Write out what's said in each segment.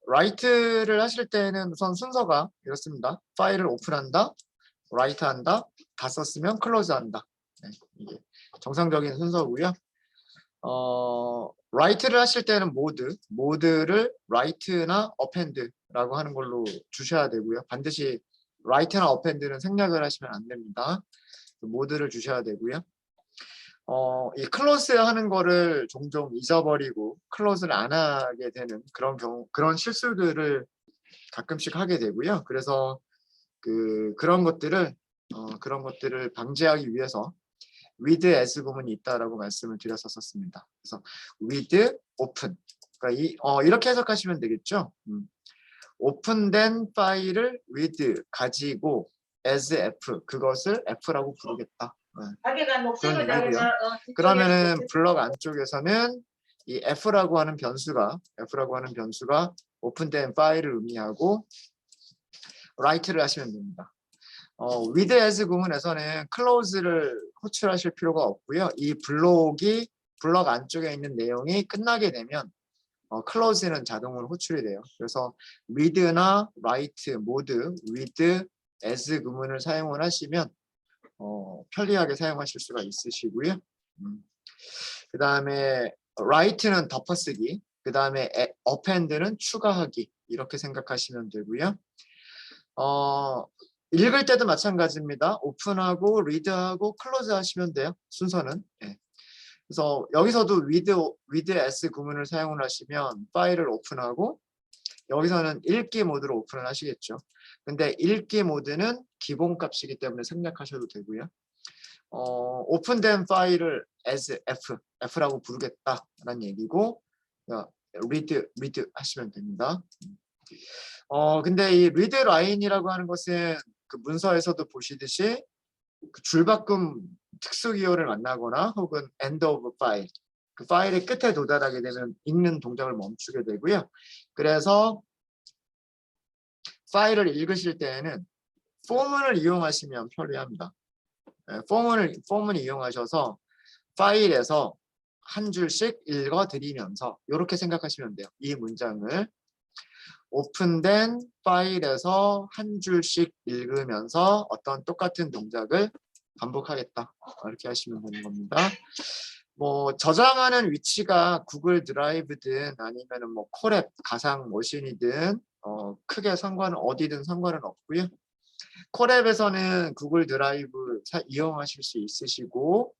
write를 하실 때는 우선 순서가 이렇습니다. 파일을 오픈한다, write한다, 다 썼으면 close한다. 네, 이게 정상적인 순서고요. write를 하실 때는 모드를 write나 append라고 하는 걸로 주셔야 되고요. 반드시 write나 append는 생략을 하시면 안 됩니다. 모드를 주셔야 되고요. 이 클로즈 하는 거를 종종 잊어버리고 클로즈를 안 하게 되는 그런 실수들을 가끔씩 하게 되고요. 그래서 그런 것들을 방지하기 위해서 with as 구문이 있다라고 말씀을 드렸었습니다. 그래서 with open. 그러니까 이렇게 해석하시면 되겠죠. 오픈된 파일을 with 가지고 as f 그것을 f라고 부르겠다. 그런 의미고요. 그러면은 블럭 안쪽에서는 이 f라고 하는 변수가 오픈된 파일을 의미하고 write를 하시면 됩니다. with as 구문에서는 close를 호출하실 필요가 없고요. 이 블럭 안쪽에 있는 내용이 끝나게 되면 close는 자동으로 호출이 돼요. 그래서 with나 write 모두 with as 구문을 사용을 하시면 편리하게 사용하실 수가 있으시고요. 그 다음에 write는 덮어쓰기, 그 다음에 append는 추가하기 이렇게 생각하시면 되고요. 읽을 때도 마찬가지입니다. 오픈하고 리드하고 클로즈 하시면 돼요. 순서는. 네. 그래서 여기서도 with as 구문을 사용을 하시면 파일을 오픈하고 여기서는 읽기 모드로 오픈을 하시겠죠. 근데 읽기 모드는 기본값이기 때문에 생략하셔도 되고요. 오픈된 파일을 as f라고 부르겠다라는 얘기고 read 하시면 됩니다. 근데 이 read line이라고 하는 것은 그 문서에서도 보시듯이 그 줄바꿈 특수 기호를 만나거나 혹은 end of file 그 파일의 끝에 도달하게 되면 읽는 동작을 멈추게 되고요. 그래서 파일을 읽으실 때에는 포문을 이용하시면 편리합니다. 포문을 이용하셔서 파일에서 한 줄씩 읽어드리면서 이렇게 생각하시면 돼요. 이 문장을 오픈된 파일에서 한 줄씩 읽으면서 어떤 똑같은 동작을 반복하겠다. 이렇게 하시면 되는 겁니다. 뭐 저장하는 위치가 구글 드라이브든 아니면은 뭐 콜앱 가상 머신이든 크게 어디든 상관은 없고요. 콜앱에서는 구글 드라이브 이용하실 수 있으시고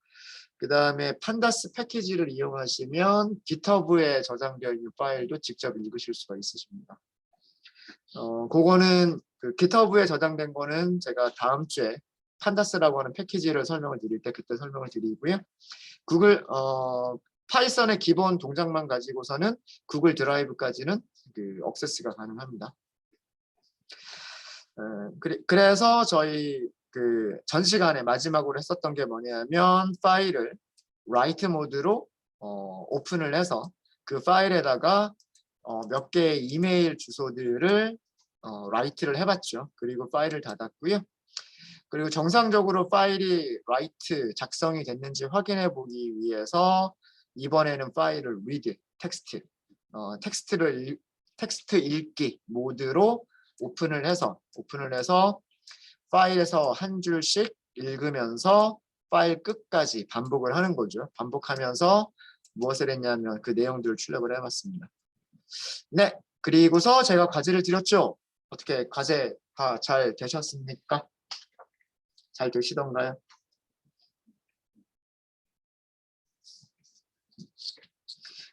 그 다음에 판다스 패키지를 이용하시면 GitHub에 저장되어 있는 파일도 직접 읽으실 수가 있으십니다. 그거는 GitHub에 저장된 거는 제가 다음 주에 판다스라고 하는 패키지를 설명을 드릴 때 그때 설명을 드리고요. 구글 파이썬의 기본 동작만 가지고서는 구글 드라이브까지는 액세스가 가능합니다. 그래서 저희 전 시간에 마지막으로 했었던 게 뭐냐면 파일을 write 모드로 오픈을 해서 그 파일에다가 몇 개의 이메일 주소들을 write를 해봤죠. 그리고 파일을 닫았고요. 그리고 정상적으로 파일이 write 작성이 됐는지 확인해 보기 위해서 이번에는 파일을 read 텍스트 읽기 모드로 오픈을 해서 파일에서 한 줄씩 읽으면서 파일 끝까지 반복을 하는 거죠. 반복하면서 무엇을 했냐면 그 내용들을 출력을 해봤습니다. 네, 그리고서 제가 과제를 드렸죠. 어떻게 과제가 잘 되셨습니까? 잘 되시던가요?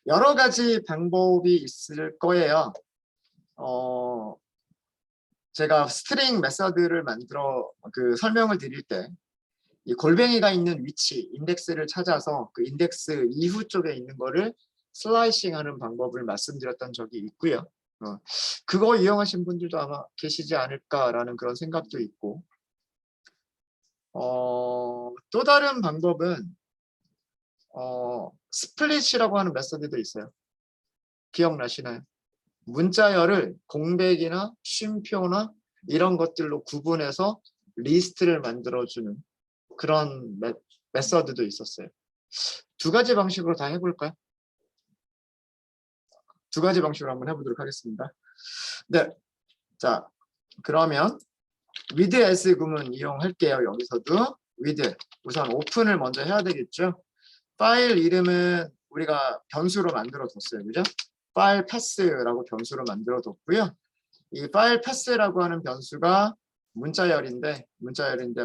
여러 가지 방법이 있을 거예요. 제가 스트링 메서드를 만들어 설명을 드릴 때 이 골뱅이가 있는 위치, 인덱스를 찾아서 그 인덱스 이후 쪽에 있는 거를 슬라이싱하는 방법을 말씀드렸던 적이 있고요. 그거 이용하신 분들도 아마 계시지 않을까라는 그런 생각도 있고 또 다른 방법은 스플릿이라고 하는 메서드도 있어요. 기억나시나요? 문자열을 공백이나 쉼표나 이런 것들로 구분해서 리스트를 만들어주는 그런 메서드도 있었어요. 두 가지 방식으로 다 해볼까요? 두 가지 방식으로 한번 해보도록 하겠습니다. 네, 자 그러면 with as 구문 이용할게요. 여기서도 with 우선 오픈을 먼저 해야 되겠죠. 파일 이름은 우리가 변수로 만들어 뒀어요. 그죠? 파일 패스라고 변수로 만들어 뒀고요. 이 파일 패스라고 하는 변수가 문자열인데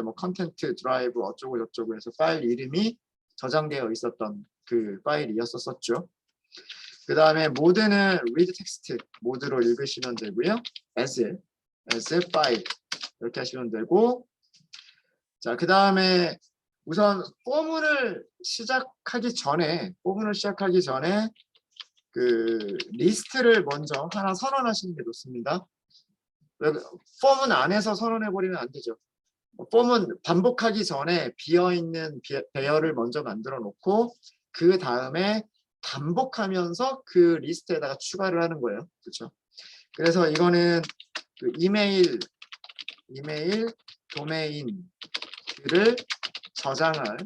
뭐 컨텐트 드라이브 어쩌고 저쩌고 해서 파일 이름이 저장되어 있었던 그 파일이었었죠. 그 다음에 모드는 read text 모드로 읽으시면 되고요. as file 이렇게 하시면 되고, 자, 그 다음에 우선 포문을 시작하기 전에 그 리스트를 먼저 하나 선언하시는 게 좋습니다. 포문 안에서 선언해버리면 안 되죠. 포문 반복하기 전에 비어있는 배열을 먼저 만들어 놓고 그 다음에 반복하면서 그 리스트에다가 추가를 하는 거예요. 그렇죠? 그래서 이거는 그 이메일 도메인들을 저장할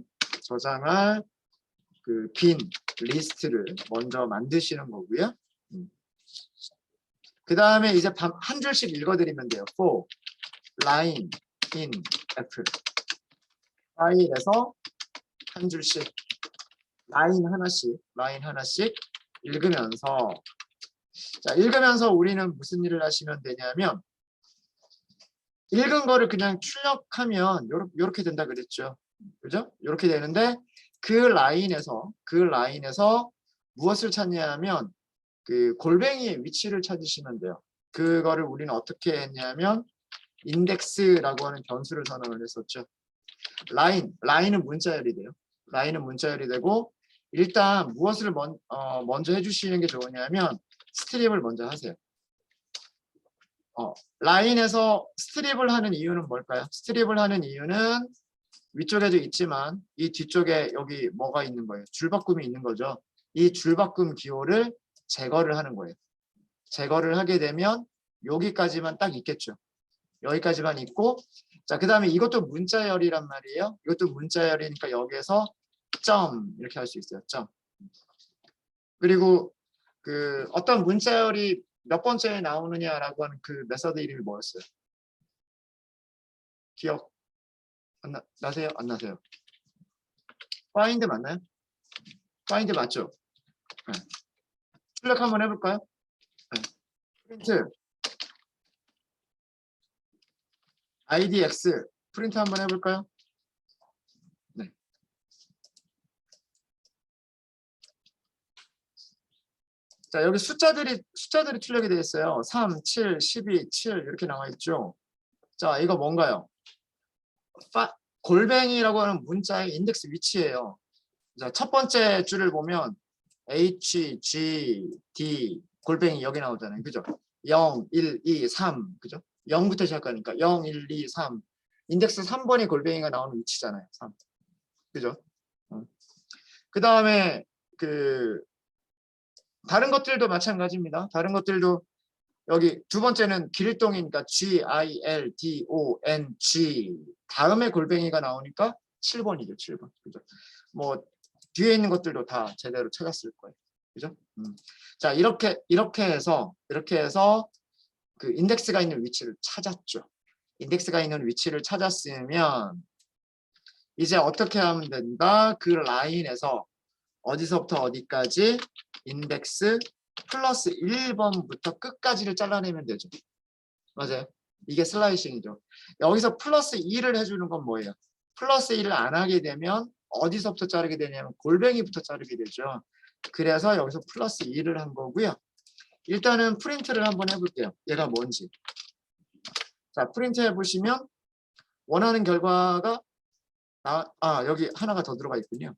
그 빈 리스트를 먼저 만드시는 거고요. 그 다음에 이제 한 줄씩 읽어드리면 돼요. for line in f 파일에서 한 줄씩 라인 하나씩 읽으면서, 자, 읽으면서 우리는 무슨 일을 하시면 되냐면 읽은 거를 그냥 출력하면 요렇게 된다 그랬죠. 그죠? 이렇게 되는데 그 라인에서 무엇을 찾냐면 그 골뱅이의 위치를 찾으시면 돼요. 그거를 우리는 어떻게 했냐면 인덱스라고 하는 변수를 선언을 했었죠. 라인은 문자열이 돼요. 라인은 문자열이 되고, 일단 무엇을 먼저 해주시는 게 좋으냐면 스트립을 먼저 하세요. 라인에서 스트립을 하는 이유는 뭘까요? 스트립을 하는 이유는 위쪽에도 있지만 이 뒤쪽에 여기 뭐가 있는 거예요? 줄바꿈이 있는 거죠. 이 줄바꿈 기호를 제거를 하는 거예요. 제거를 하게 되면 여기까지만 딱 있겠죠. 여기까지만 있고, 자, 그 다음에 이것도 문자열이란 말이에요. 이것도 문자열이니까 여기에서 점 이렇게 할 수 있어요. 점. 그리고 그 어떤 문자열이 몇 번째에 나오느냐라고 하는 그 메서드 이름이 뭐였어요? 기억 나세요? 안 나세요? find 맞나요? find 맞죠? 네. 출력 한번 해볼까요? 네. 프린트 idx 프린트 한번 해볼까요? 네. 자, 여기 숫자들이 출력이 되어 있어요. 3, 7, 12, 7 이렇게 나와 있죠. 자, 이거 뭔가요? 골뱅이라고 하는 문자의 인덱스 위치예요. 자, 첫 번째 줄을 보면 H, G, D 골뱅이 여기 나오잖아요. 그죠? 0, 1, 2, 3 그죠? 0부터 시작하니까 0, 1, 2, 3 인덱스 3번이 골뱅이가 나오는 위치잖아요. 3 그죠? 그 다음에 그 다른 것들도 마찬가지입니다. 다른 것들도 여기 두 번째는 길동이니까 G, I, L, D, O, N, G 다음에 골뱅이가 나오니까 7번이죠. 7번. 그죠? 뭐 뒤에 있는 것들도 다 제대로 찾았을 거예요. 그죠? 자, 이렇게 해서 그 인덱스가 있는 위치를 찾았죠. 인덱스가 있는 위치를 찾았으면 이제 어떻게 하면 된다? 그 라인에서 어디서부터 어디까지 인덱스 플러스 1번부터 끝까지를 잘라내면 되죠. 맞아요. 이게 슬라이싱이죠. 여기서 플러스 2를 해주는 건 뭐예요? 플러스 1을 안 하게 되면 어디서부터 자르게 되냐면 골뱅이부터 자르게 되죠. 그래서 여기서 플러스 2를 한 거고요. 일단은 프린트를 한번 해볼게요. 얘가 뭔지. 자, 프린트 해보시면 원하는 결과가 여기 하나가 더 들어가 있군요.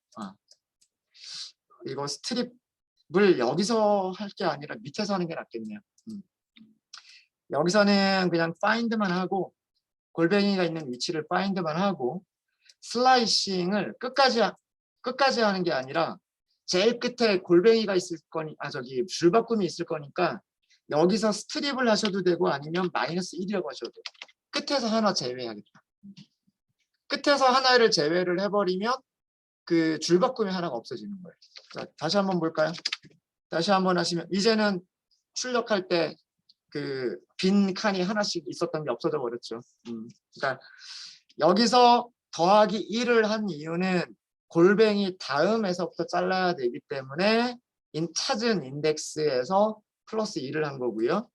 이거 스트립을 여기서 할 게 아니라 밑에서 하는 게 낫겠네요. 여기서는 그냥 find만 하고 골뱅이가 있는 위치를 find만 하고 슬라이싱을 끝까지 하는 게 아니라 제일 끝에 골뱅이가 있을 줄바꿈이 있을 거니까 여기서 스트립을 하셔도 되고 아니면 마이너스 1이라고 하셔도 돼요. 끝에서 하나 제외하겠다. 끝에서 하나를 제외를 해버리면 그 줄바꿈이 하나가 없어지는 거예요. 자, 다시 한번 볼까요? 다시 한번 하시면 이제는 출력할 때 그 빈 칸이 하나씩 있었던 게 없어져 버렸죠. 그러니까 여기서 더하기 1을 한 이유는 골뱅이 다음에서부터 잘라야 되기 때문에 찾은 인덱스에서 플러스 1을 한 거고요.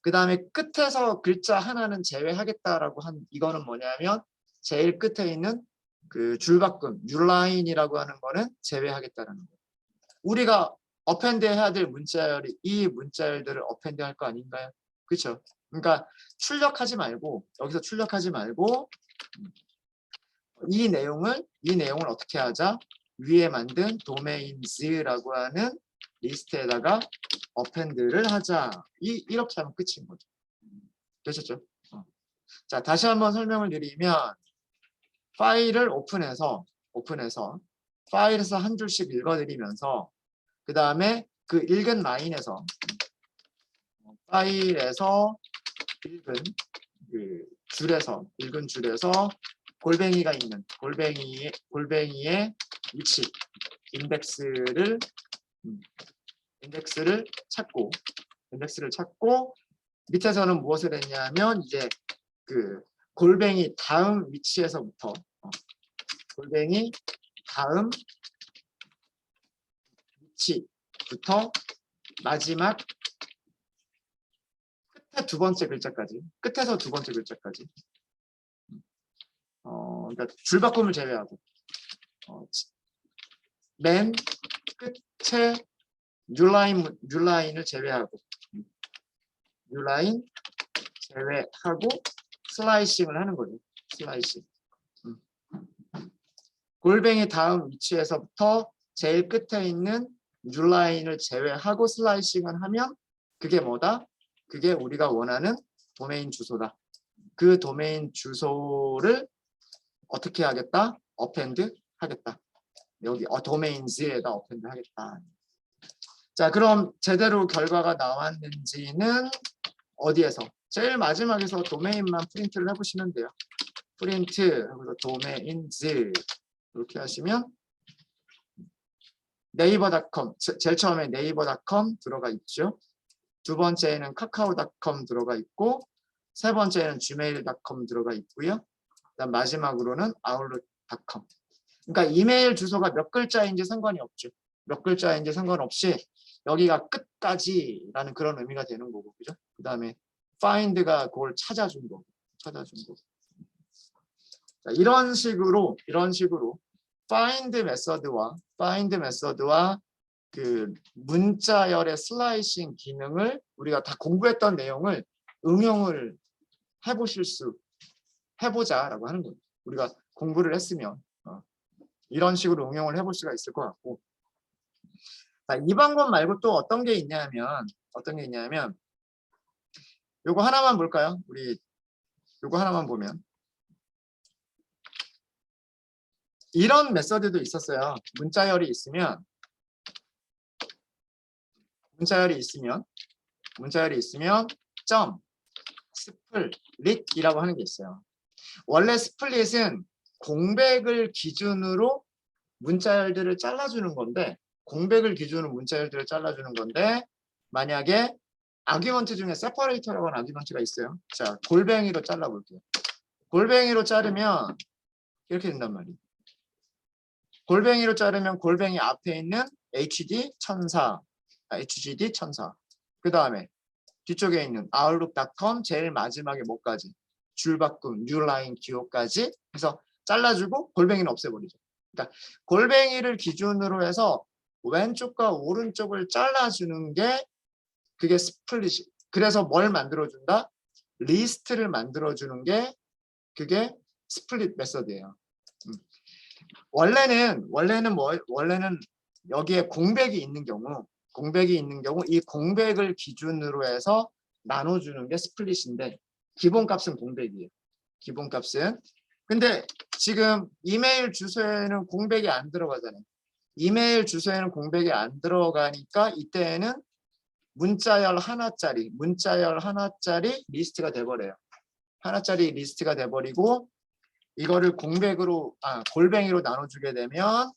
그 다음에 끝에서 글자 하나는 제외하겠다라고 한 이거는 뭐냐면 제일 끝에 있는 그 줄바꿈 뉴라인이라고 하는 거는 제외하겠다라는 거예요. 우리가 어펜드 해야 될 문자열이 이 문자열들을 어펜드 할 거 아닌가요? 그렇죠? 그러니까 출력하지 말고 여기서 출력하지 말고 이 내용을 어떻게 하자? 위에 만든 도메인즈라고 하는 리스트에다가 어펜드를 하자. 이렇게 하면 끝인 거죠. 되셨죠? 자, 다시 한번 설명을 드리면 파일을 오픈해서 파일에서 한 줄씩 읽어드리면서 그 다음에 그 읽은 라인에서 파일에서 읽은 그 읽은 줄에서 골뱅이가 있는 골뱅이의 위치 인덱스를 찾고 밑에서는 무엇을 했냐면 이제 그 골뱅이 다음 위치에서부터 골뱅이 다음 위치부터 마지막 끝에 두 번째 글자까지 끝에서 두 번째 글자까지 그러니까 줄바꿈을 제외하고 맨 끝에 뉴라인을 제외하고 슬라이싱을 하는 거죠. 슬라이싱. 골뱅이 다음 위치에서부터 제일 끝에 있는 뉴라인을 제외하고 슬라이싱을 하면 그게 뭐다? 그게 우리가 원하는 도메인 주소다. 그 도메인 주소를 어떻게 하겠다? 어펜드 하겠다. 여기 도메인즈에다 어펜드 하겠다. 자, 그럼 제대로 결과가 나왔는지는 어디에서? 제일 마지막에서 도메인만 프린트를 해보시면 돼요. 프린트 하고 도메인즈 이렇게 하시면 네이버닷컴 제일 처음에 네이버닷컴 들어가 있죠. 두 번째에는 카카오닷컴 들어가 있고 세 번째에는 gmail.com 들어가 있고요. 그다음 마지막으로는 아웃룩닷컴. 그러니까 이메일 주소가 몇 글자인지 상관이 없죠. 몇 글자인지 상관없이 여기가 끝까지라는 그런 의미가 되는 거고, 그죠? 그 다음에 find가 그걸 찾아준 거고. 자, 이런 식으로 find 메서드와 그 문자열의 슬라이싱 기능을 우리가 다 공부했던 내용을 응용을 해보자라고 하는 거예요. 우리가 공부를 했으면 이런 식으로 응용을 해볼 수가 있을 것 같고. 자, 이 방법 말고 또 어떤 게 있냐면 요거 하나만 볼까요? 우리 요거 하나만 보면 이런 메서드도 있었어요. 문자열이 있으면 점 스플릿이라고 하는 게 있어요. 원래 스플릿은 공백을 기준으로 문자열들을 잘라주는 건데 만약에 아규먼트 중에 세퍼레이터라고 하는 아규먼트가 있어요. 자, 골뱅이로 잘라볼게요. 골뱅이로 자르면 이렇게 된단 말이에요. 골뱅이로 자르면 골뱅이 앞에 있는 HGD 1004 그 다음에 뒤쪽에 있는 outlook.com 제일 마지막에 뭐까지? 줄바꿈, 뉴라인 기호까지 해서 잘라주고 골뱅이는 없애버리죠. 그러니까 골뱅이를 기준으로 해서 왼쪽과 오른쪽을 잘라주는 게 그게 스플릿이. 그래서 뭘 만들어준다? 리스트를 만들어주는 게 그게 스플릿 메서드예요. 원래는 여기에 공백이 있는 경우 이 공백을 기준으로 해서 나눠주는 게 스플릿인데 기본값은 공백이에요. 기본값은. 근데 지금 이메일 주소에는 공백이 안 들어가잖아요. 이메일 주소에는 공백이 안 들어가니까 이때에는 문자열 하나짜리 리스트가 돼버려요. 하나짜리 리스트가 돼버리고 이거를 골뱅이로 나눠주게 되면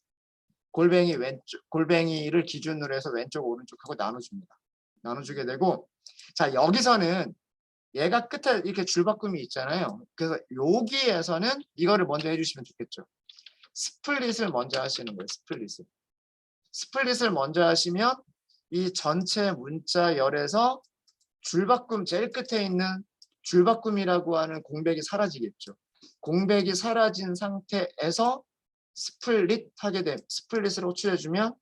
골뱅이를 기준으로 해서 왼쪽 오른쪽하고 나눠줍니다. 나눠주게 되고, 자 여기서는 얘가 끝에 이렇게 줄바꿈이 있잖아요. 그래서 여기에서는 이거를 먼저 해주시면 좋겠죠. 스플릿을 먼저 하시는 거예요. 스플릿을 먼저 하시면 이 전체 문자열에서 줄바꿈 제일 끝에 있는 줄바꿈이라고 하는 공백이 사라지겠죠. 공백이 사라진 상태에서 스플릿을 호출해주면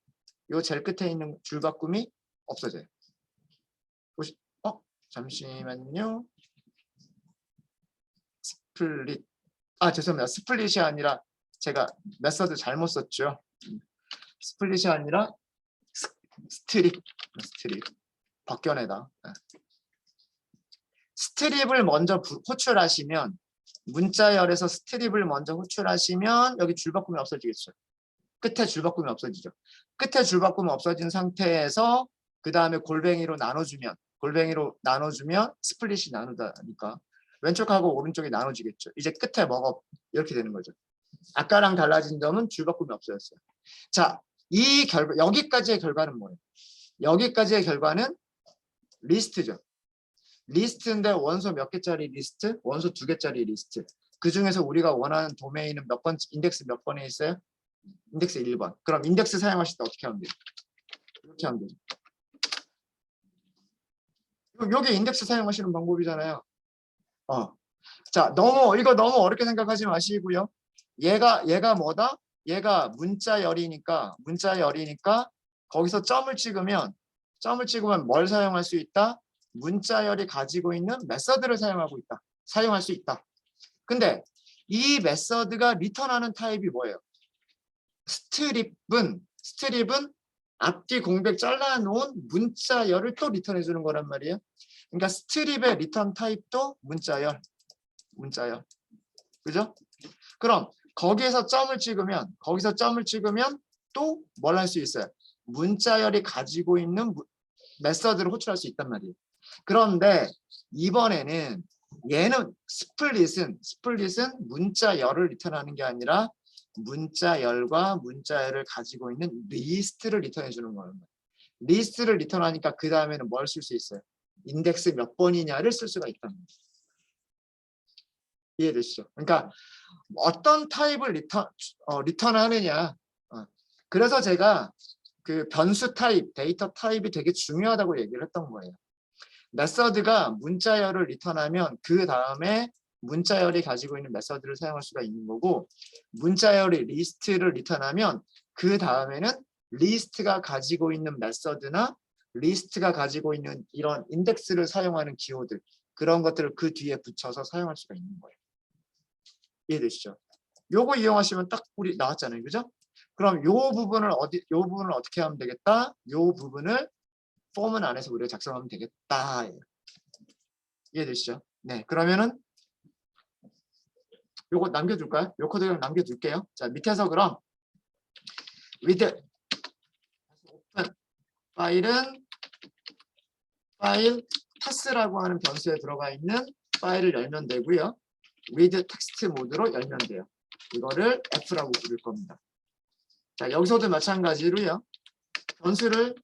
요 제일 끝에 있는 줄바꿈이 없어져요. 잠시만요. 스플릿. 죄송합니다. 스플릿이 아니라 제가 메서드 잘못 썼죠. 스플릿이 아니라 스트립. 벗겨내다. 스트립을 먼저 호출하시면 문자열에서 스트립을 먼저 호출하시면 여기 줄바꿈이 없어지겠죠. 끝에 줄바꿈이 없어지죠. 끝에 줄바꿈이 없어진 상태에서 그 다음에 골뱅이로 나눠주면 스플릿이 나누다니까 왼쪽하고 오른쪽이 나눠지겠죠. 이제 끝에 뭐가 이렇게 되는 거죠. 아까랑 달라진 점은 줄바꿈이 없어졌어요. 자, 여기까지의 결과는 뭐예요? 여기까지의 결과는 리스트죠. 리스트인데 원소 몇 개짜리 리스트? 원소 2개짜리 리스트. 그 중에서 우리가 원하는 도메인은 몇 번, 인덱스 몇 번에 있어요? 인덱스 1번. 그럼 인덱스 사용하실 때 어떻게 하면 돼요? 이렇게 하면 되죠. 여기 인덱스 사용하시는 방법이잖아요. 자, 이거 너무 어렵게 생각하지 마시고요. 얘가 뭐다? 얘가 문자열이니까 거기서 점을 찍으면 뭘 사용할 수 있다? 문자열이 가지고 있는 메서드를 사용할 수 있다. 근데 이 메서드가 리턴하는 타입이 뭐예요? 스트립은 앞뒤 공백 잘라놓은 문자열을 또 리턴해 주는 거란 말이에요. 그러니까 스트립의 리턴 타입도 문자열. 그죠? 그럼 거기서 점을 찍으면 또 뭘 할 수 있어요? 문자열이 가지고 있는 메서드를 호출할 수 있단 말이에요. 그런데 이번에는 얘는 스플릿은 문자열을 리턴하는 게 아니라 문자열과 문자열을 가지고 있는 리스트를 리턴해 주는 거예요. 리스트를 리턴하니까 그 다음에는 뭘 쓸 수 있어요? 인덱스 몇 번이냐를 쓸 수가 있다는 거죠. 이해되시죠? 그러니까 어떤 타입을 리턴하느냐. 그래서 제가 그 변수 타입, 데이터 타입이 되게 중요하다고 얘기를 했던 거예요. 메서드가 문자열을 리턴하면 그 다음에 문자열이 가지고 있는 메서드를 사용할 수가 있는 거고, 문자열이 리스트를 리턴하면 그 다음에는 리스트가 가지고 있는 메서드나 리스트가 가지고 있는 이런 인덱스를 사용하는 기호들, 그런 것들을 그 뒤에 붙여서 사용할 수가 있는 거예요. 이해되시죠? 요거 이용하시면 딱 우리 나왔잖아요. 그죠? 그럼 요 부분을 어떻게 하면 되겠다? 요 부분을 포문 안에서 우리가 작성하면 되겠다. 이해되시죠? 네, 그러면은 요거 남겨둘까요? 요 코드 그냥 남겨둘게요. 자, 밑에서 그럼 with open 파일 pass라고 하는 변수에 들어가 있는 파일을 열면 되고요. with text 모드로 열면 돼요. 이거를 F라고 부를 겁니다. 자, 여기서도 마찬가지로요. 변수를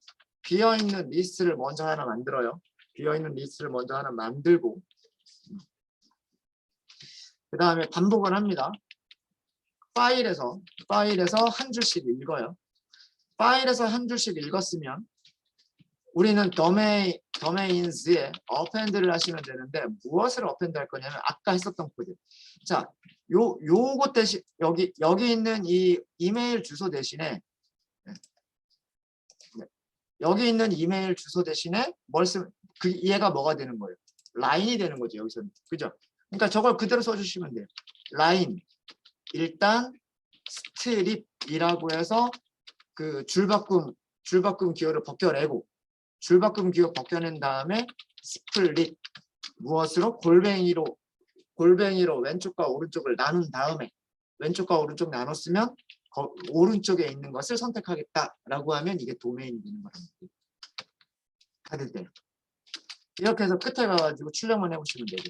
비어있는 리스트를 먼저 하나 만들어요. 비어있는 리스트를 먼저 하나 만들고 그 다음에 반복을 합니다. 파일에서 한 줄씩 읽어요. 파일에서 한 줄씩 읽었으면 우리는 domains.에 append를 하시면 되는데 무엇을 append 할 거냐면 아까 했었던 코드. 자, 요것 대신 여기 있는 이 이메일 주소 대신에 여기 있는 이메일 주소 대신에 얘가 뭐가 되는 거예요? 라인이 되는 거죠, 여기서는. 그죠? 그러니까 저걸 그대로 써주시면 돼요. 라인. 일단 스트립이라고 해서 그 줄바꿈 기호를 벗겨내고 줄바꿈 기호 벗겨낸 다음에 스플릿 무엇으로? 골뱅이로 왼쪽과 오른쪽을 나눈 다음에 왼쪽과 오른쪽 나눴으면 오른쪽에 있는 것을 선택하겠다라고 하면 이게 도메인이 되는 거랍니다. 받을 때 이렇게 해서 끝에 가가지고 출력만 해보시면 되죠.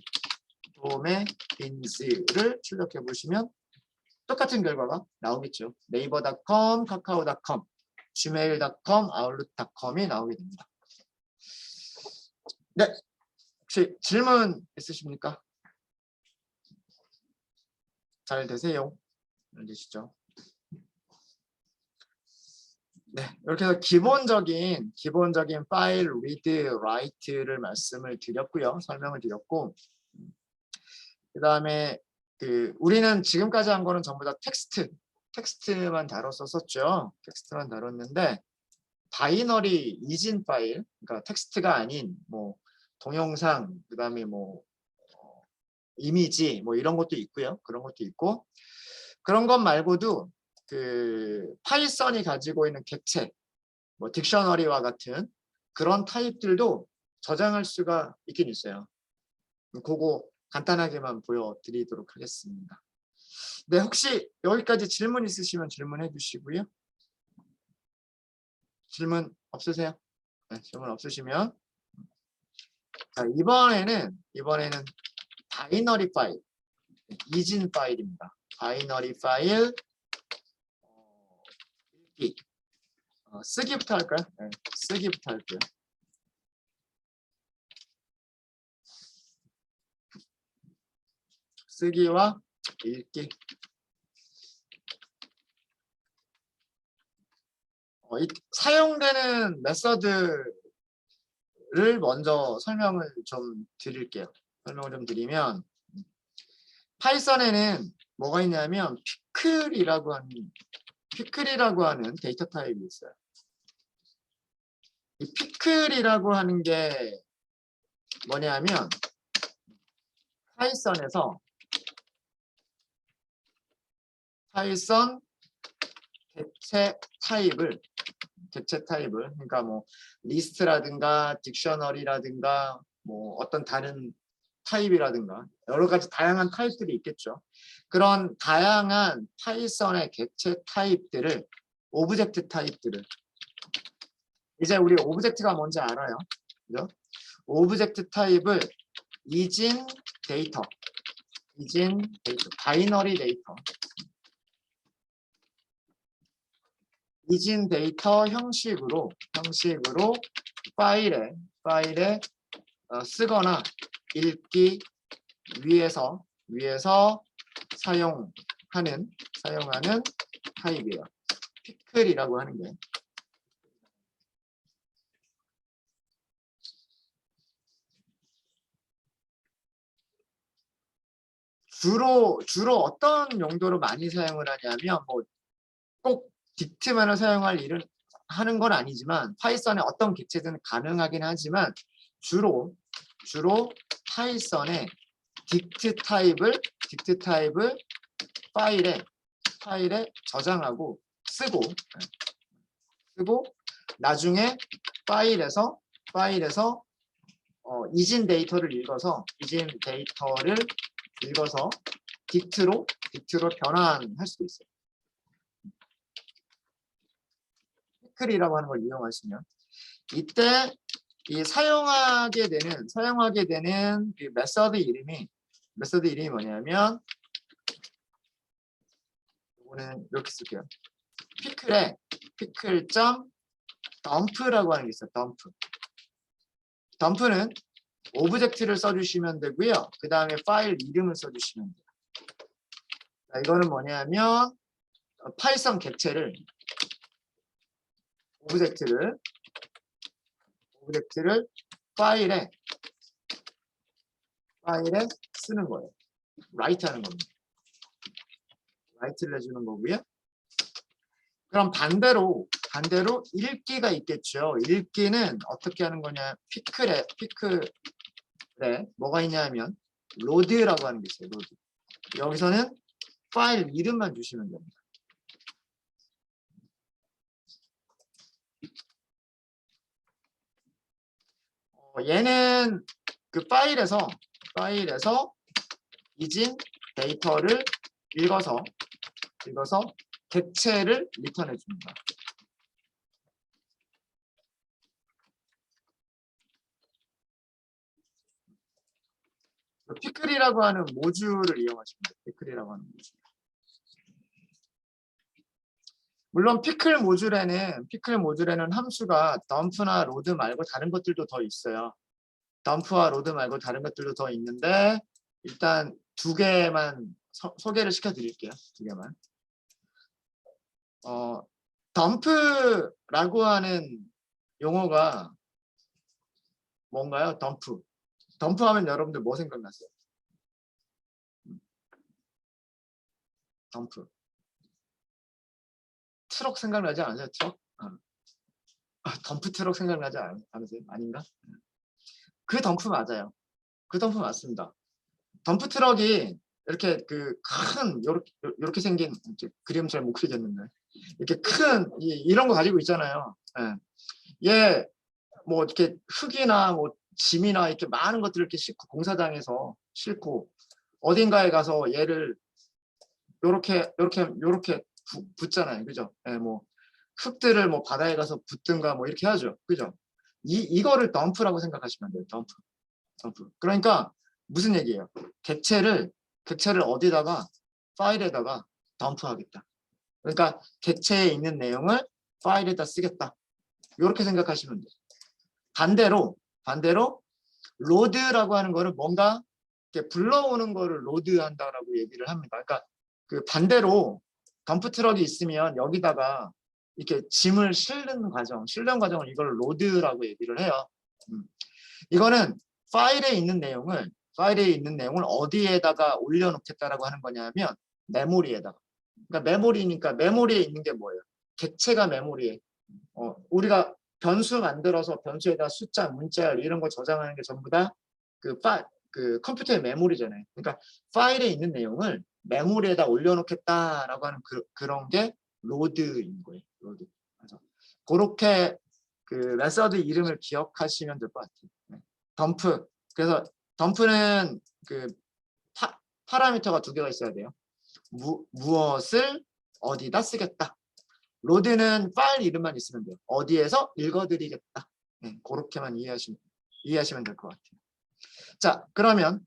도메인스를 출력해 보시면 똑같은 결과가 나오겠죠. 네이버.com, 카카오.com, gmail.com, 아웃룩.com이 나오게 됩니다. 네, 혹시 질문 있으십니까? 잘 되세요? 잘 되시죠? 네, 이렇게 해서 기본적인 파일 read, write를 말씀을 드렸고요. 설명을 드렸고, 그다음에 우리는 지금까지 한 거는 전부 다 텍스트만 다뤘었죠. 텍스트만 다뤘는데 바이너리 이진 파일, 그러니까 텍스트가 아닌 뭐 동영상, 그다음에 뭐 이미지 뭐 이런 것도 있고요. 그런 것도 있고 그런 것 말고도 파이썬이 가지고 있는 객체, 뭐 딕셔너리와 같은 그런 타입들도 저장할 수가 있긴 있어요. 그거 간단하게만 보여드리도록 하겠습니다. 네, 혹시 여기까지 질문 있으시면 질문해 주시고요. 질문 없으세요? 네, 질문 없으시면 자, 이번에는 바이너리 파일, 이진 파일입니다. 바이너리 파일 읽기. 쓰기부터 할까요? 네, 쓰기부터 할게요. 쓰기와 읽기. 사용되는 메서드를 먼저 설명을 좀 드릴게요. 설명을 좀 드리면 파이썬에는 뭐가 있냐면 피클이라고 하는 데이터 타입이 있어요. 이 피클이라고 하는 게 뭐냐면 파이썬 객체 타입을 그러니까 뭐 리스트라든가 딕셔너리라든가 뭐 어떤 다른 타입이라든가 여러 가지 다양한 타입들이 있겠죠. 그런 다양한 파이썬의 객체 타입들을 오브젝트 타입들을 이제 우리 오브젝트가 뭔지 알아요. 그죠? 오브젝트 타입을 이진 데이터, 바이너리 데이터, 이진 데이터 형식으로 파일에 쓰거나 읽기 위해서 사용하는 타입이에요. 피클이라고 하는 게. 주로 어떤 용도로 많이 사용을 하냐면 뭐 꼭 딕트만을 사용할 일을 하는 건 아니지만 파이썬의 어떤 객체든 가능하긴 하지만 주로 파이썬의 딕트 타입을 파일에 저장하고 쓰고 나중에 파일에서 이진 데이터를 읽어서 딕트로 변환할 수도 있어요. 피클이라고 하는 걸 이용하시면 이때 이 사용하게 되는 그 메서드 이름이 뭐냐면 이거는 이렇게 쓸게요. 피클.덤프라고 하는 게 있어요. 덤프는 오브젝트를 써주시면 되고요. 그 다음에 파일 이름을 써주시면 돼요. 자, 이거는 뭐냐면 파이썬 객체를 오브젝트를 파일에 쓰는 거예요. 라이트 하는 겁니다. 라이트를 해주는 거고요. 그럼 반대로 읽기가 있겠죠. 읽기는 어떻게 하는 거냐? 피클에 뭐가 있냐면 로드라고 하는 게 있어요. 로드. 여기서는 파일 이름만 주시면 됩니다. 얘는 그 파일에서 이진 데이터를 읽어서 객체를 리턴해 줍니다. 피클이라고 하는 모듈을 이용하시면 돼요. 피클이라고 하는 모듈. 물론 피클 모듈에는 함수가 덤프나 로드 말고 다른 것들도 더 있어요. 덤프와 로드 말고 다른 것들도 더 있는데 일단 두 개만 소개를 시켜드릴게요. 두 개만. 덤프라고 하는 용어가 뭔가요? 덤프. 덤프하면 여러분들 뭐 생각나세요? 덤프. 트럭 생각나지 않으세요? 트럭? 덤프 트럭 생각나지 않으세요? 아닌가? 그 덤프 맞아요. 그 덤프 맞습니다. 덤프 트럭이 이렇게 그 큰 요렇게 생긴 그림 잘 못 그리겠는데 이렇게 큰 이런 거 가지고 있잖아요. 예. 얘 뭐 이렇게 흙이나 뭐 짐이나 이렇게 많은 것들을 이렇게 싣고 공사장에서 싣고 어딘가에 가서 얘를 요렇게 붓잖아요. 그죠? 예, 뭐 흙들을 뭐 바다에 가서 붓든가 뭐 이렇게 하죠. 그죠? 이거를 덤프라고 생각하시면 돼요. 덤프. 그러니까 무슨 얘기예요? 객체를 어디다가 파일에다가 덤프하겠다. 그러니까 객체에 있는 내용을 파일에다 쓰겠다. 이렇게 생각하시면 돼요. 반대로 로드라고 하는 거를 뭔가 이렇게 불러오는 거를 로드한다라고 얘기를 합니다. 그러니까 그 반대로 덤프 트럭이 있으면 여기다가 이렇게 짐을 실는 과정을 이걸 로드라고 얘기를 해요. 이거는 파일에 있는 내용을 어디에다가 올려놓겠다라고 하는 거냐면 메모리에다가. 그러니까 메모리에 있는 게 뭐예요? 객체가 메모리에. 우리가 변수 만들어서 변수에다 숫자, 문자 이런 거 저장하는 게 전부 다 그 컴퓨터의 메모리잖아요. 그러니까 파일에 있는 내용을 메모리에다 올려놓겠다라고 하는 그런 게 로드인 거예요. 로드. 그래서 그렇게 그 메서드 이름을 기억하시면 될 것 같아요. 네. 덤프. 그래서 덤프는 그 파라미터가 두 개가 있어야 돼요. 무엇을 어디다 쓰겠다. 로드는 파일 이름만 있으면 돼요. 어디에서 읽어드리겠다. 네, 그렇게만 이해하시면 될 것 같아요. 자, 그러면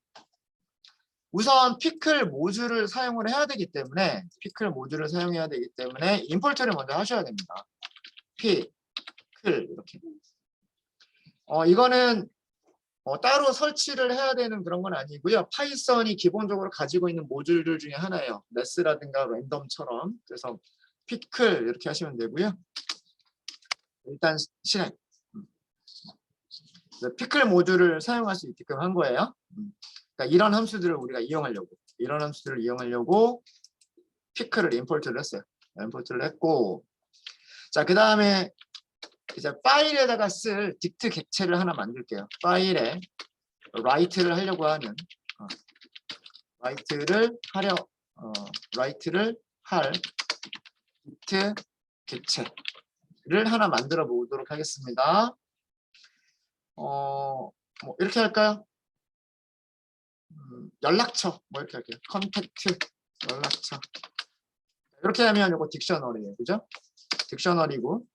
우선 피클 모듈을 사용을 해야 되기 때문에 임포트를 먼저 하셔야 됩니다. 피클 이렇게. 이거는 따로 설치를 해야 되는 그런 건 아니고요. 파이썬이 기본적으로 가지고 있는 모듈들 중에 하나예요. 메스라든가 랜덤처럼. 그래서 피클 이렇게 하시면 되고요. 일단 실행. 피클 모듈을 사용할 수 있게끔 한 거예요. 그러니까 이런 함수들을 우리가 이용하려고 피클을 임포트를 했어요. 임포트를 했고, 자, 그 다음에 이제 파일에다가 쓸 딕트 객체를 하나 만들게요. 파일에 라이트를 하려고 하는 라이트를 할 딕트 객체를 하나 만들어 보도록 하겠습니다. 뭐 이렇게 할까요? 연락처 뭐 이렇게 할게요. 컨택트 연락처. 이렇게 하면 이거 딕셔너리예요. 그죠? 딕셔너리고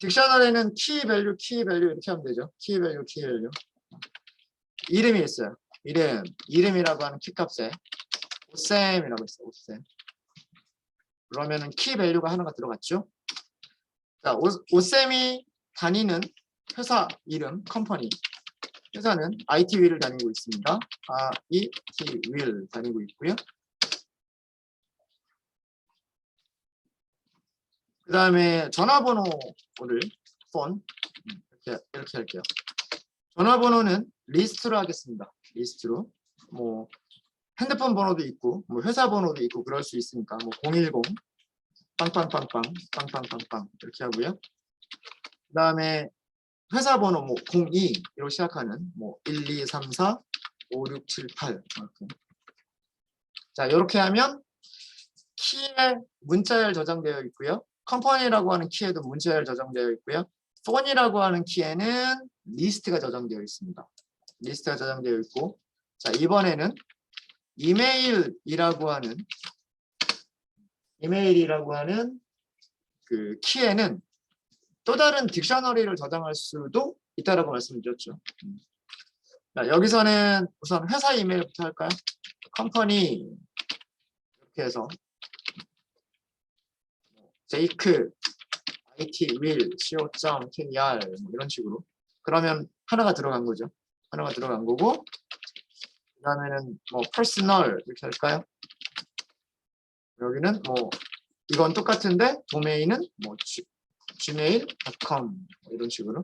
딕셔너리는 키 밸류 이렇게 하면 되죠. 키 밸류 이름이 있어요. 이름이라고 하는 키값에 오셈이라고 있어요. 오셈. 그러면은 키 밸류가 하나가 들어갔죠. 자, 오셈이 다니는 회사 이름 컴퍼니. 회사는 IT 윌을 다니고 있습니다. IT 윌 다니고 있고요. 그 다음에 전화번호를 폰 이렇게 할게요. 전화번호는 리스트로 하겠습니다. 리스트로. 뭐 핸드폰 번호도 있고 뭐 회사 번호도 있고 그럴 수 있으니까 뭐 010 빵빵빵빵 이렇게 하고요. 그 다음에 회사 번호 뭐 02로 시작하는 뭐 1, 2, 3, 4, 5, 6, 7, 8 이렇게. 자, 이렇게 하면 키에 문자열 저장되어 있고요. 컴퍼니라고 하는 키에도 문자열 저장되어 있고요. 폰이라고 하는 키에는 리스트가 저장되어 있습니다. 리스트가 저장되어 있고, 자, 이번에는 이메일이라고 하는 그 키에는 또 다른 딕셔너리를 저장할 수도 있다라고 말씀드렸죠. 자, 여기서는 우선 회사 이메일부터 할까요? 컴퍼니 이렇게 해서 jake itwill co.kr 뭐 이런 식으로. 그러면 하나가 들어간 거죠. 하나가 들어간 거고, 그 다음에는 뭐 personal 이렇게 할까요? 여기는 뭐 이건 똑같은데 도메인은 뭐 gmail.com 이런 식으로.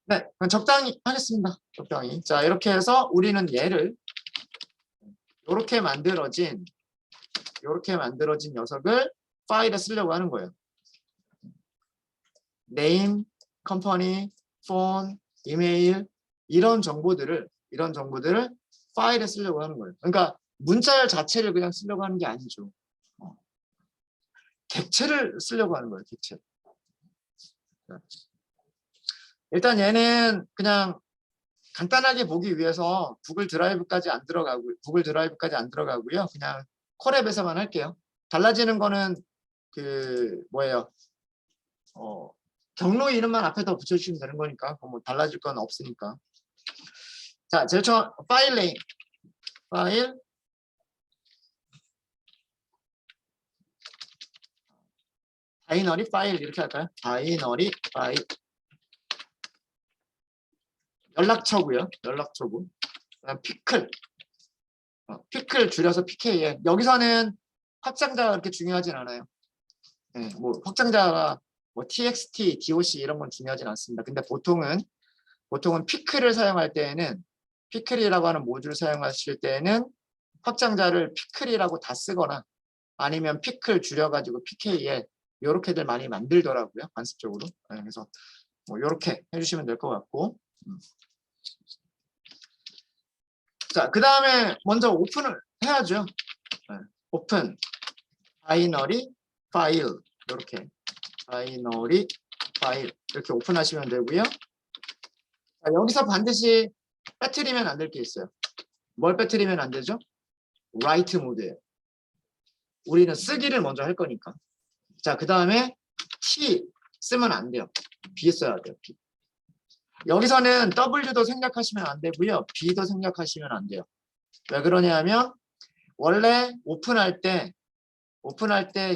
네, 그럼 적당히 하겠습니다. 적당히. 자, 이렇게 해서 우리는 얘를 이렇게 만들어진 녀석을 파일에 쓰려고 하는 거예요. name, company, phone, 이메일 이런 정보들을 파일에 쓰려고 하는 거예요. 그러니까 문자열 자체를 그냥 쓰려고 하는 게 아니죠. 객체를 쓰려고 하는 거예요. 객체. 일단 얘는 그냥 간단하게 보기 위해서 구글 드라이브까지 안 들어가고요. 그냥 콜앱에서만 할게요. 달라지는 거는 그 뭐예요? 경로 이름만 앞에다 붙여주시면 되는 거니까 뭐 달라질 건 없으니까. 자, 제일 처음 파일 네임, 파일 바이너리 파일 이렇게 할까요? 바이너리 파일 연락처고요. 연락처고. 그다음 피클 줄여서 PKL. 여기서는 확장자가 그렇게 중요하진 않아요. 네, 뭐 확장자가 뭐 txt, doc 이런 건 중요하진 않습니다. 근데 보통은 피클을 사용할 때에는 피클이라고 하는 모듈을 사용하실 때에는 확장자를 피클이라고 다 쓰거나 아니면 피클 줄여가지고 PKL 이렇게들 많이 만들더라고요. 관습적으로. 네, 그래서 뭐 이렇게 해주시면 될 것 같고. 자, 그 다음에 먼저 오픈을 해야죠. 네, 오픈 바이너리 파일 이렇게 바이너리 파일 이렇게 오픈하시면 되고요. 자, 여기서 반드시 빠뜨리면 안 될 게 있어요. 뭘 빠뜨리면 안 되죠? write 모드예요. 우리는 쓰기를 먼저 할 거니까. 자, 그 다음에 T 쓰면 안 돼요. B 써야 돼요. B. 여기서는 W도 생략하시면 안 되고요. B도 생략하시면 안 돼요. 왜 그러냐면 원래 오픈할 때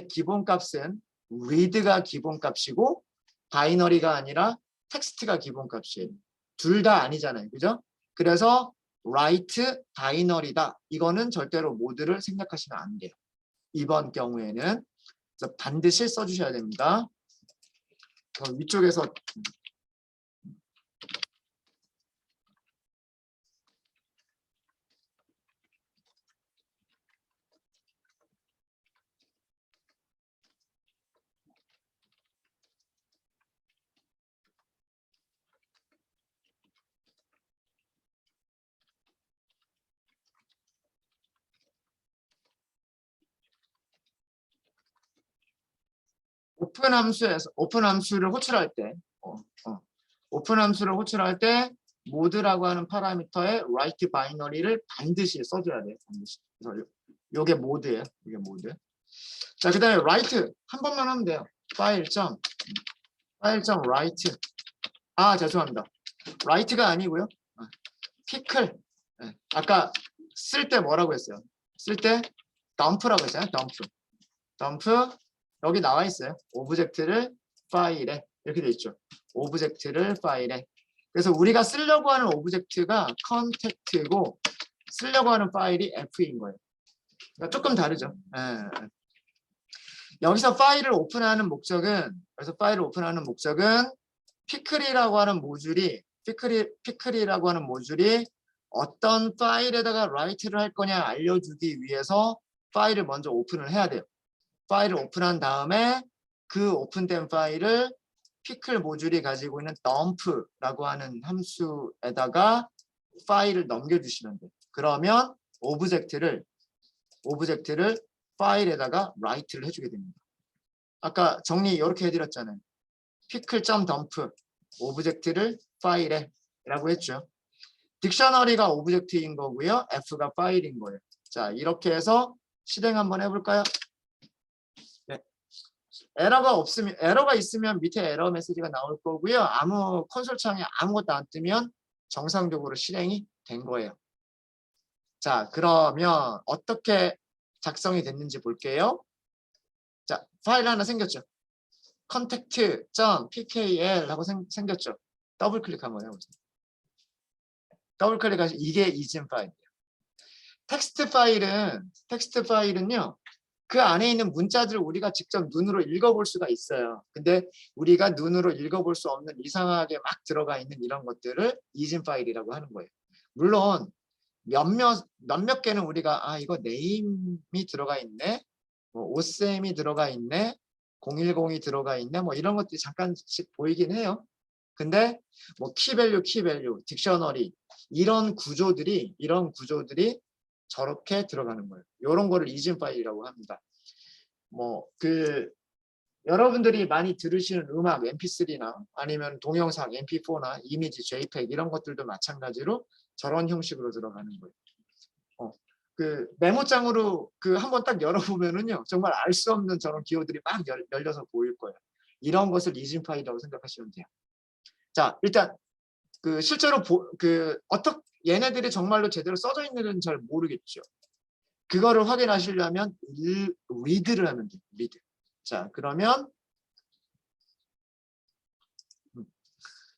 기본값은 read가 기본값이고 바이너리가 아니라 텍스트가 기본값이에요. 둘 다 아니잖아요. 그죠? 그래서 write 바이너리다. 이거는 절대로 모드를 생략하시면 안 돼요. 이번 경우에는 그래서 반드시 써주셔야 됩니다. 위쪽에서 오픈 함수를 호출할 때 모드라고 하는 파라미터에 write binary를 반드시 써줘야 돼요. 반드시. 그래서 요게 모드예요. 이게 모드. 자, 그다음에 write 한 번만 하면 돼요. write. 아, 죄송합니다. write가 아니고요. pickle. 네. 아까 쓸 때 뭐라고 했어요? 쓸 때 dump라고 했잖아요. dump. 여기 나와 있어요. 오브젝트를 파일에 이렇게 돼 있죠. 오브젝트를 파일에. 그래서 우리가 쓰려고 하는 오브젝트가 contact고 쓰려고 하는 파일이 f인 거예요. 그러니까 조금 다르죠. 여기서 파일을 오픈하는 목적은 피클이라고 하는 모듈이 어떤 파일에다가 write를 할 거냐 알려주기 위해서 파일을 먼저 오픈을 해야 돼요. 파일을 오픈한 다음에 그 오픈된 파일을 피클 모듈이 가지고 있는 dump라고 하는 함수에다가 파일을 넘겨주시면 돼요. 그러면 오브젝트를 파일에다가 write를 해주게 됩니다. 아까 정리 이렇게 해드렸잖아요. pickle.dump 오브젝트를 파일에 라고 했죠. 딕셔너리가 오브젝트인 거고요. F가 파일인 거예요. 자, 이렇게 해서 실행 한번 해볼까요? 네. 에러가 있으면 밑에 에러 메시지가 나올 거고요. 아무 콘솔 창에 아무것도 안 뜨면 정상적으로 실행이 된 거예요. 자, 그러면 어떻게 작성이 됐는지 볼게요. 자, 파일 하나 생겼죠. contact.pkl 하고 생겼죠. 더블 클릭 한번 해보세요. 더블 클릭하시면 이게 이진 파일이에요. 텍스트 파일은요. 그 안에 있는 문자들을 우리가 직접 눈으로 읽어볼 수가 있어요. 근데 우리가 눈으로 읽어볼 수 없는 이상하게 막 들어가 있는 이런 것들을 이진 파일이라고 하는 거예요. 물론 몇몇 개는 우리가 이거 네임이 들어가 있네, 뭐 오셈이 들어가 있네, 010이 들어가 있네, 뭐 이런 것들이 잠깐씩 보이긴 해요. 근데 뭐 키밸류, 딕셔너리 이런 구조들이 저렇게 들어가는 거예요. 이런 거를 이진 파일이라고 합니다. 뭐 여러분들이 많이 들으시는 음악 mp3나 아니면 동영상 mp4나 이미지 jpeg 이런 것들도 마찬가지로 저런 형식으로 들어가는 거예요. 메모장으로 한번 딱 열어보면은요 정말 알 수 없는 저런 기호들이 막 열려서 보일 거예요. 이런 것을 이진 파일이라고 생각하시면 돼요. 자, 일단 실제로 어떻게 얘네들이 정말로 제대로 써져 있는지는 잘 모르겠죠. 그거를 확인하시려면 read를 하면 돼요. read. 자, 그러면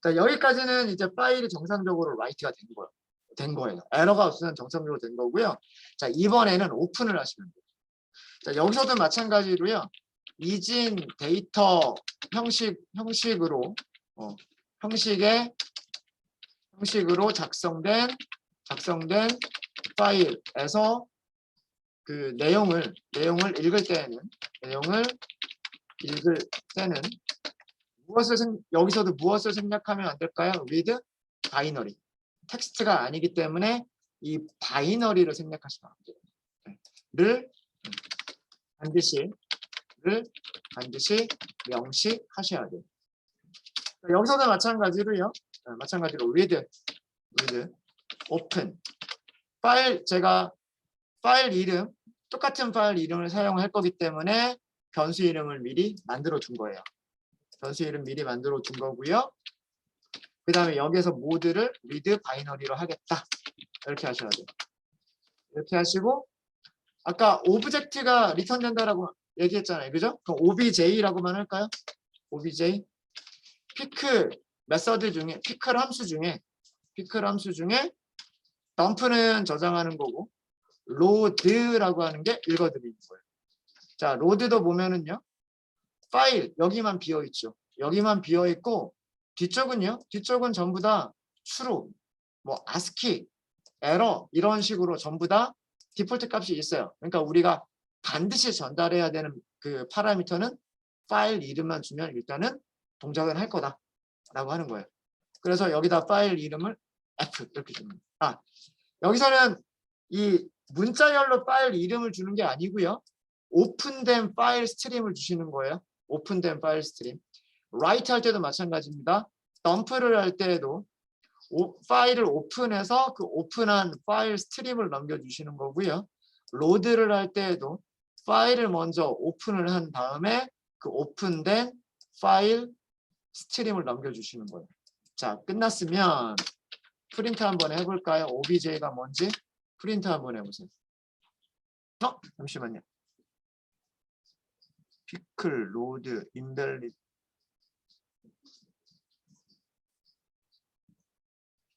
자, 여기까지는 이제 파일이 정상적으로 write가 된 거예요. 에러가 없으면 정상적으로 된 거고요. 자, 이번에는 오픈을 하시면 돼요. 자, 여기서도 마찬가지로요. 이진 데이터 형식으로 작성된 파일에서 그 내용을 읽을 때는 여기서도 무엇을 생략하면 안 될까요? read 바이너리. 텍스트가 아니기 때문에 이 바이너리를 생략하시면 안 돼요. 를 반드시 명시하셔야 돼요. 여기서도 마찬가지로 read open 제가 똑같은 파일 이름을 사용할 거기 때문에 변수 이름을 미리 만들어 둔 거예요. 변수 이름 미리 만들어 둔 거고요. 그 다음에 여기에서 모드를 read 바이너리로 하겠다. 이렇게 하셔야 돼요. 이렇게 하시고 아까 오브젝트가 리턴 된다라고 얘기했잖아요. 그죠? 그럼 obj라고만 할까요? obj 피클 함수 중에 dum프는 저장하는 거고 load라고 하는 게 읽어드리는 거예요. 자, load도 보면은요. 파일 여기만 비어 있죠. 여기만 비어 있고 뒤쪽은 전부 다 true, 뭐 ASCII, error 이런 식으로 전부 다 디폴트 값이 있어요. 그러니까 우리가 반드시 전달해야 되는 그 파라미터는 파일 이름만 주면 일단은 동작을 할 거다라고 하는 거예요. 그래서 여기다 파일 이름을 F 이렇게 줍니다. 여기서는 이 문자열로 파일 이름을 주는 게 아니고요. 오픈된 파일 스트림을 주시는 거예요. 오픈된 파일 스트림. write 할 때도 마찬가지입니다. 덤프를 할 때에도 파일을 오픈해서 그 오픈한 파일 스트림을 넘겨주시는 거고요. 로드를 할 때에도 파일을 먼저 오픈을 한 다음에 그 오픈된 파일 스트림을 넘겨주시는 거예요. 자, 끝났으면 프린트 한번 해볼까요? obj가 뭔지 프린트 한번 해보세요. 잠시만요. 피클, 로드, 인벨릿.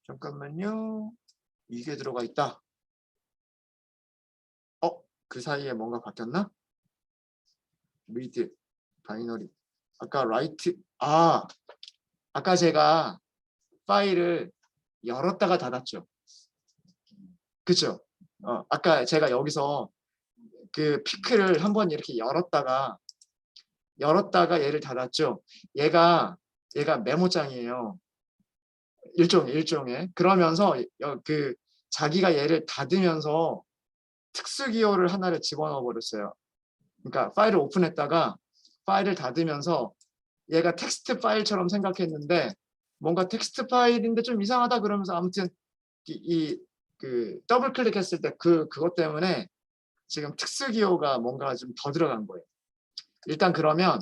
잠깐만요. 이게 들어가 있다. 그 사이에 뭔가 바뀌었나? read, 바이너리. 아까 write, 아까 제가 파일을 열었다가 닫았죠. 그쵸? 아까 제가 여기서 그 피클을 한번 이렇게 열었다가 얘를 닫았죠. 얘가 메모장이에요. 일종의. 그러면서 자기가 얘를 닫으면서 특수 기호를 하나를 집어넣어 버렸어요. 그러니까 파일을 오픈했다가 파일을 닫으면서 얘가 텍스트 파일처럼 생각했는데 뭔가 텍스트 파일인데 좀 이상하다 그러면서 아무튼 더블 클릭했을 때 그것 때문에 지금 특수 기호가 뭔가 좀 더 들어간 거예요. 일단 그러면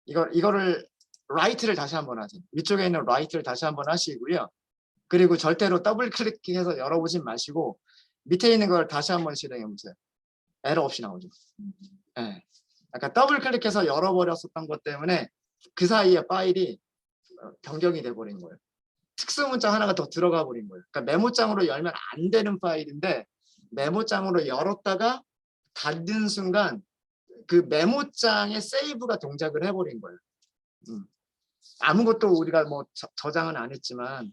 이거를 write를 다시 한번 하세요. 위쪽에 있는 write를 다시 한번 하시고요. 그리고 절대로 더블 클릭해서 열어보진 마시고 밑에 있는 걸 다시 한번 실행해 보세요. 에러 없이 나오죠. 네. 아까 더블 클릭해서 열어버렸었던 것 때문에 그 사이에 파일이 변경이 돼버린 거예요. 특수 문자 하나가 더 들어가 버린 거예요. 그러니까 메모장으로 열면 안 되는 파일인데 메모장으로 열었다가 닫는 순간 그 메모장에 세이브가 동작을 해버린 거예요. 아무것도 우리가 뭐 저장은 안 했지만,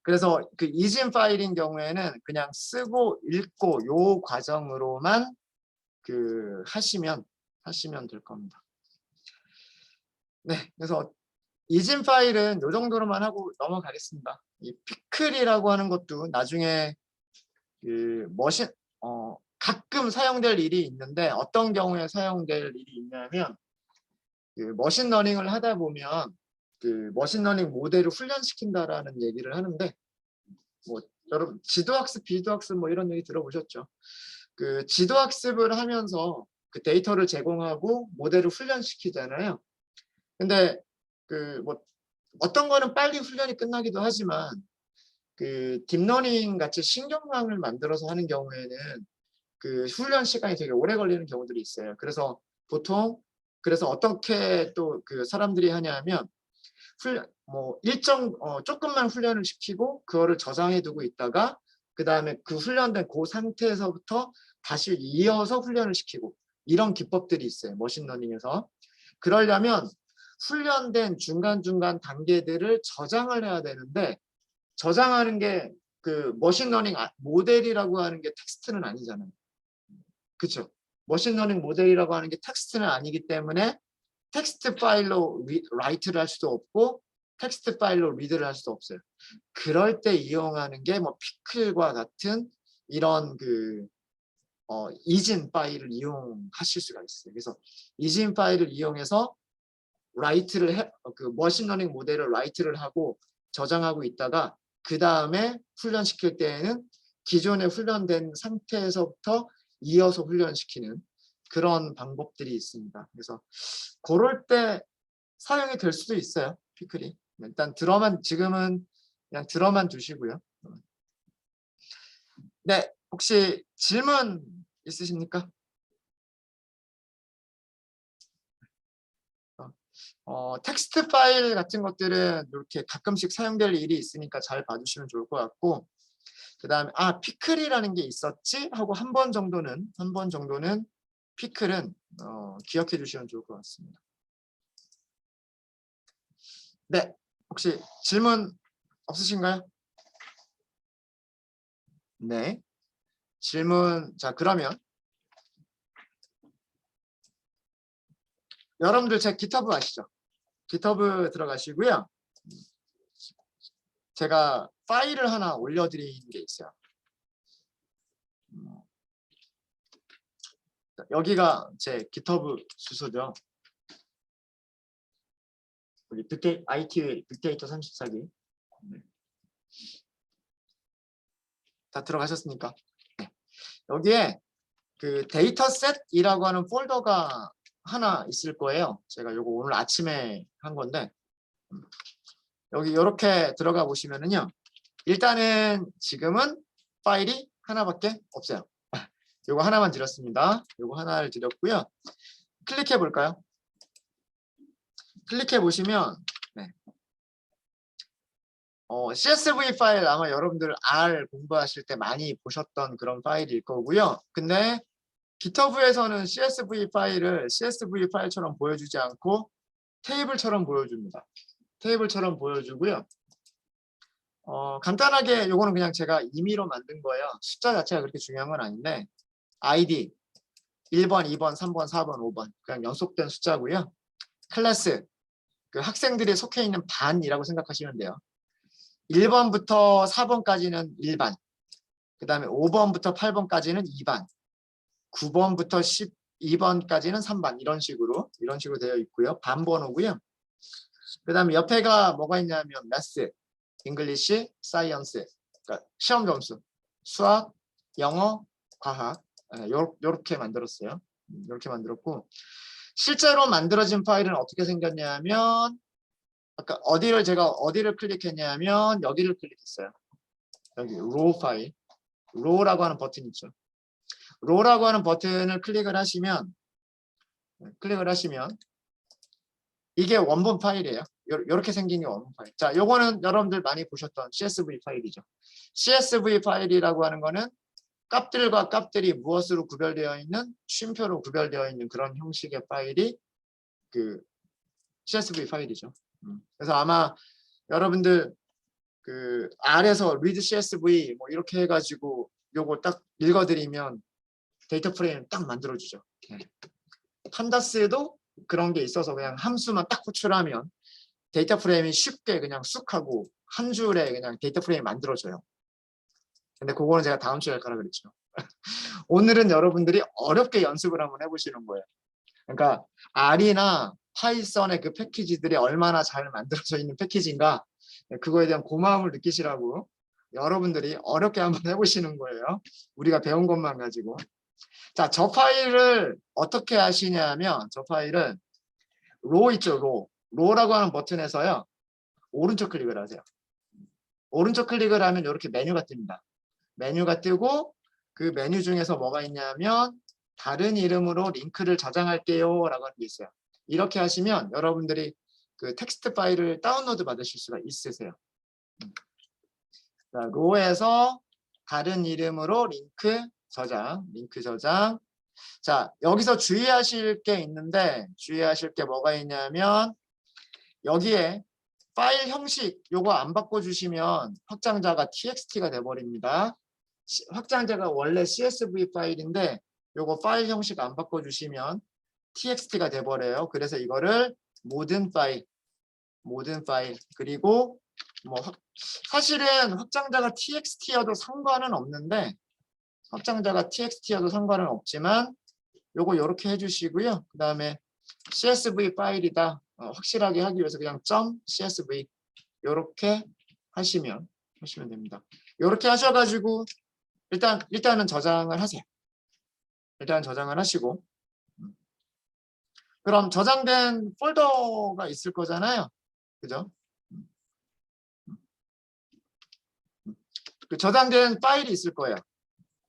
그래서 그 이진 파일인 경우에는 그냥 쓰고 읽고 요 과정으로만 그 하시면 될 겁니다. 네, 그래서 이진 파일은 요 정도로만 하고 넘어가겠습니다. 이 피클이라고 하는 것도 나중에 그 가끔 사용될 일이 있는데, 어떤 경우에 사용될 일이 있냐면 그 머신러닝을 하다 보면 그 머신러닝 모델을 훈련시킨다라는 얘기를 하는데, 뭐 여러분 지도학습, 비도학습 뭐 이런 얘기 들어보셨죠? 그 지도학습을 하면서 그 데이터를 제공하고 모델을 훈련시키잖아요. 근데 그 뭐 어떤 거는 빨리 훈련이 끝나기도 하지만 그 딥러닝 같이 신경망을 만들어서 하는 경우에는 그 훈련 시간이 되게 오래 걸리는 경우들이 있어요. 그래서 보통 어떻게 또 그 사람들이 하냐면 조금만 훈련을 시키고 그거를 저장해 두고 있다가 그 다음에 그 훈련된 그 상태에서부터 다시 이어서 훈련을 시키고, 이런 기법들이 있어요. 머신러닝에서. 그러려면 훈련된 중간중간 단계들을 저장을 해야 되는데, 저장하는 게 그 머신러닝 모델이라고 하는 게 텍스트는 아니잖아요. 그렇죠? 머신러닝 모델이라고 하는 게 텍스트는 아니기 때문에 텍스트 파일로 라이트를 할 수도 없고 텍스트 파일로 리드를 할 수도 없어요. 그럴 때 이용하는 게 뭐 피클과 같은 이런 그 이진 파일을 이용하실 수가 있어요. 그래서 이진 파일을 이용해서 그 머신러닝 모델을 라이트를 하고 저장하고 있다가 그 다음에 훈련시킬 때에는 기존에 훈련된 상태에서부터 이어서 훈련시키는 그런 방법들이 있습니다. 그래서 그럴 때 사용이 될 수도 있어요. 피클이. 일단 지금은 그냥 들어만 두시고요. 네, 혹시 질문 있으십니까? 텍스트 파일 같은 것들은 이렇게 가끔씩 사용될 일이 있으니까 잘 봐주시면 좋을 것 같고, 그 다음에 피클이라는 게 있었지 하고 한 번 정도는 피클은 기억해 주시면 좋을 것 같습니다. 네, 혹시 질문 없으신가요? 네, 질문. 자, 그러면 여러분들 제 GitHub 아시죠? GitHub 들어가시고요. 제가 파일을 하나 올려드린 게 있어요. 여기가 제 GitHub 주소죠. 우리 IT 빅데이터 34기. 다 들어가셨습니까? 네. 여기에 그 데이터셋이라고 하는 폴더가 하나 있을 거예요. 제가 요거 오늘 아침에 한 건데, 여기 이렇게 들어가 보시면은요, 일단은 지금은 파일이 하나밖에 없어요. 요거 하나만 드렸습니다. 요거 하나를 드렸고요. 클릭해 볼까요? 클릭해 보시면 CSV 파일, 아마 여러분들 R 공부하실 때 많이 보셨던 그런 파일일 거고요. 근데 GitHub에서는 CSV 파일을 CSV 파일처럼 보여주지 않고 테이블처럼 보여줍니다. 테이블처럼 보여주고요. 간단하게 요거는 그냥 제가 임의로 만든 거예요. 숫자 자체가 그렇게 중요한 건 아닌데, ID 1번, 2번, 3번, 4번, 5번 그냥 연속된 숫자고요. 클래스, 그 학생들이 속해 있는 반이라고 생각하시면 돼요. 1번부터 4번까지는 1반, 그 다음에 5번부터 8번까지는 2반, 9번부터 12번까지는 3반, 이런 식으로 되어 있고요. 반 번호고요. 그 다음에 옆에가 뭐가 있냐면 매스, 잉글리시, 사이언스, 그러니까 시험 점수, 수학, 영어, 과학, 요렇게 만들었어요. 이렇게 만들었고, 실제로 만들어진 파일은 어떻게 생겼냐면, 아까 제가 어디를 클릭했냐면 여기를 클릭했어요. 여기 로우 파일, 로우라고 하는 버튼 있죠. 로우라고 하는 버튼을 클릭을 하시면 이게 원본 파일이에요. 요렇게 생긴 게 원문 파일. 자, 요거는 여러분들 많이 보셨던 CSV 파일이죠. CSV 파일이라고 하는 거는 값들과 값들이 무엇으로 구별되어 있는, 쉼표로 구별되어 있는 그런 형식의 파일이 그 CSV 파일이죠. 그래서 아마 여러분들 그 R에서 read CSV 뭐 이렇게 해가지고 요거 딱 읽어드리면 데이터 프레임 딱 만들어주죠. 판다스에도 그런 게 있어서 그냥 함수만 딱 호출하면 데이터 프레임이 쉽게 그냥 쑥 하고 한 줄에 그냥 데이터 프레임 만들어줘요. 근데 그거는 제가 다음 주에 할 거라 그랬죠. 오늘은 여러분들이 어렵게 연습을 한번 해보시는 거예요. 그러니까 R이나 파이썬의 그 패키지들이 얼마나 잘 만들어져 있는 패키지인가, 그거에 대한 고마움을 느끼시라고 여러분들이 어렵게 한번 해보시는 거예요. 우리가 배운 것만 가지고. 자, 저 파일을 어떻게 하시냐면, 저 파일은 로 있죠, 로. 로라고 하는 버튼에서요, 오른쪽 클릭을 하세요. 오른쪽 클릭을 하면 이렇게 메뉴가 뜹니다. 메뉴가 뜨고 그 메뉴 중에서 뭐가 있냐면 다른 이름으로 링크를 저장할게요 라고 하는 게 있어요. 이렇게 하시면 여러분들이 그 텍스트 파일을 다운로드 받으실 수가 있으세요. 자, 로에서 다른 이름으로 링크 저장. 자, 여기서 주의하실 게 있는데, 주의하실 게 뭐가 있냐면 여기에 파일 형식 요거 안 바꿔주시면 확장자가 txt가 돼버립니다. 확장자가 원래 CSV 파일인데 요거 파일 형식 안 바꿔주시면 txt가 돼버려요. 그래서 이거를 모든 파일 그리고 뭐 사실은 확장자가 txt여도 상관은 없는데, 확장자가 txt여도 상관은 없지만 요거 요렇게 해주시고요. 그 다음에 CSV 파일이다 확실하게 하기 위해서 그냥 .csv 요렇게 하시면 됩니다. 요렇게 하셔가지고 일단은 저장을 하세요. 일단 저장을 하시고, 그럼 저장된 폴더가 있을 거잖아요. 그죠? 그 저장된 파일이 있을 거예요.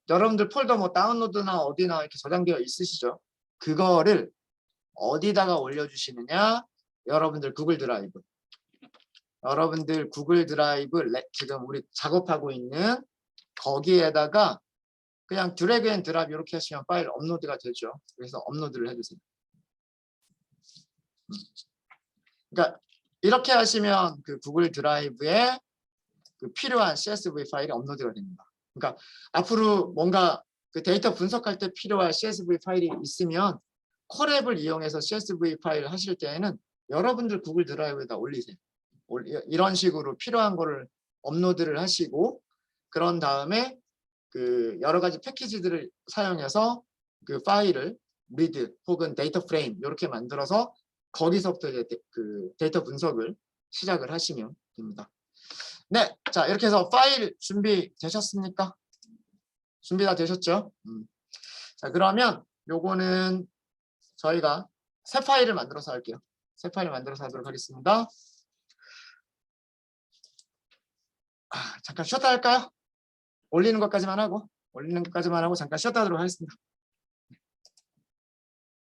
여러분들 폴더 뭐 다운로드나 어디나 이렇게 저장되어 있으시죠? 그거를 어디다가 올려주시느냐? 여러분들 구글 드라이브. 여러분들 구글 드라이브 지금 우리 작업하고 있는 거기에다가 그냥 드래그 앤 드랍 이렇게 하시면 파일 업로드가 되죠. 그래서 업로드를 해주세요. 그러니까 이렇게 하시면 그 구글 드라이브에 그 필요한 CSV 파일이 업로드가 됩니다. 그러니까 앞으로 뭔가 그 데이터 분석할 때 필요한 CSV 파일이 있으면 콜앱을 이용해서 CSV 파일 하실 때에는 여러분들 구글 드라이브에다 올리세요. 이런 식으로 필요한 거를 업로드를 하시고, 그런 다음에 그 여러 가지 패키지들을 사용해서 그 파일을 리드 혹은 데이터 프레임 이렇게 만들어서 거기서부터 이제 그 데이터 분석을 시작을 하시면 됩니다. 네, 자 이렇게 해서 파일 준비되셨습니까? 준비 다 되셨죠? 자, 그러면 요거는 저희가 새 파일을 만들어서 할게요. 새 파일을 만들어서 하도록 하겠습니다. 잠깐 쉬었다 할까요? 올리는 것까지만 하고 잠깐 쉬었다 하도록 하겠습니다.